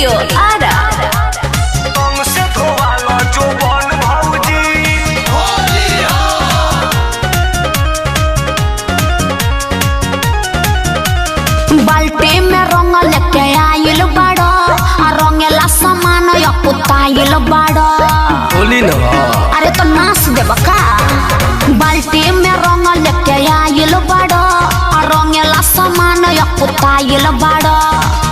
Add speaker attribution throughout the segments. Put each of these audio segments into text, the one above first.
Speaker 1: Studio Ara. बाल्टी में रंग लेके आइल बाड़ो, रंगेला सामान कुताइल बाड़ो।
Speaker 2: होली न
Speaker 1: अरे तो नाच देब का। बाल्टी में रंग लेके आइल बाड़ो, रंगेला सामान कुताइल बाड़ो।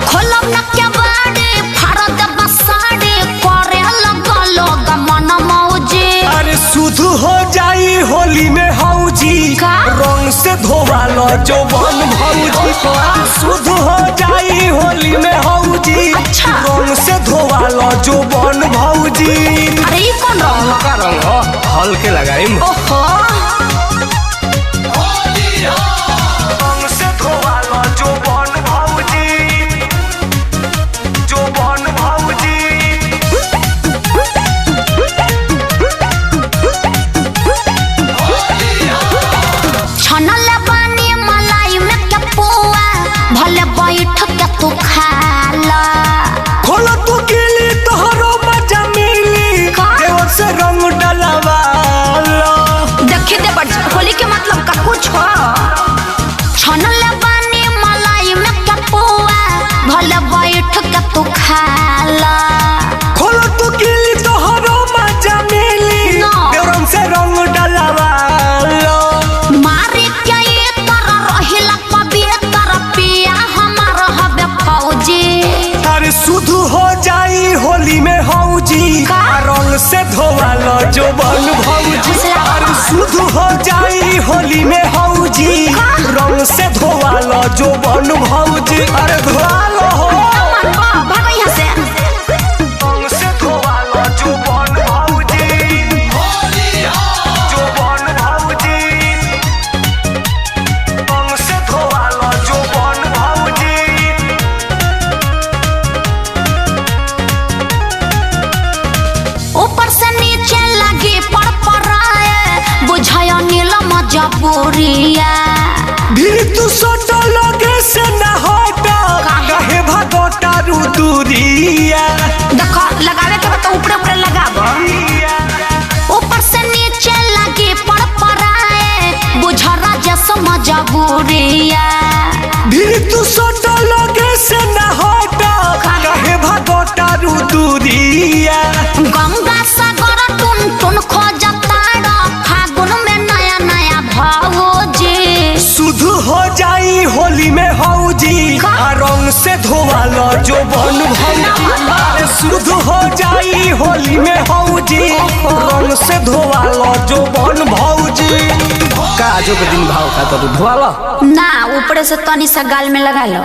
Speaker 1: खोलब न के बाड़ी फाड़ देब साड़ी, करे लगलो गमन मौजी।
Speaker 2: अरे शुद्ध हो जाई होली में हौजी, रंग से धोवालो जो बन भौजी। शुद्ध हो जाई होली में हौजी,
Speaker 1: अच्छा।
Speaker 2: रंग से धोवालो जो बन भौजी।
Speaker 1: अरे ये कौन रंग
Speaker 2: का रंग हो? हल्के लगाई।
Speaker 1: ओहो
Speaker 2: रंग से धोवालो जो बन भौजी, जो बन भौजी।
Speaker 1: छनल बानी मलाई में के पुआ, भले बैठ के तू खाला।
Speaker 2: खोलो तू गिली तोहरो मजा मिली, देवर से रंग डलवालो।
Speaker 1: देखी दे बड़ होली के मतलब का कुछ हो। छनल बानी मलाई में के पुआ, भले बैठ के तू खाला।
Speaker 2: खोलो तू गिली तोहरो मजा मिली, देवर से रंग डलवालो।
Speaker 1: मारी के ये तरह रहिला पवित्र पिया हमार हबे फौजी।
Speaker 2: अरे शुद्ध हो जाई होली में हौजी, रंग से धोवालो जो बन भौजी। अरे शुद्ध हो जाई होली में हौजी, रंग से धोवालो जो बन भौजी। अरे धोवालो हो
Speaker 1: भागो यहाँ से।
Speaker 2: रंग से धोवालो जो बन भौजी, जो बन भौजी। रंग से धोवालो जो बन भौजी।
Speaker 1: ऊपर से नीचे लगी परपराए, बुझाय नीलम जबूरिया।
Speaker 2: भी तू सोटो लगे से न हटो, काहे भगोटा रू दूरिया।
Speaker 1: देखो लगावे के तो ऊपर ऊपर लगाबो। ऊपर से नीचे लगी परपराए, बुझरा जैसो मजबूरिया।
Speaker 2: भी तू सोटो लगे से न हटो, काहे भगोटा रू दूरिया।
Speaker 1: गंगा सागर टुन टुन खोजताड़ा, फागुन में नया नया भौजी।
Speaker 2: शुद्ध हो जाई होली में हौजी, रंग से धोवालो जो बन भौजी। शुद्ध हो जाई होली में हौजी, रंग से धोवालो जो बन भौजी। काजो के दिन भाव खाता तो धोवालो
Speaker 1: ना, ऊपर से तनी सा गाल में लगा लो।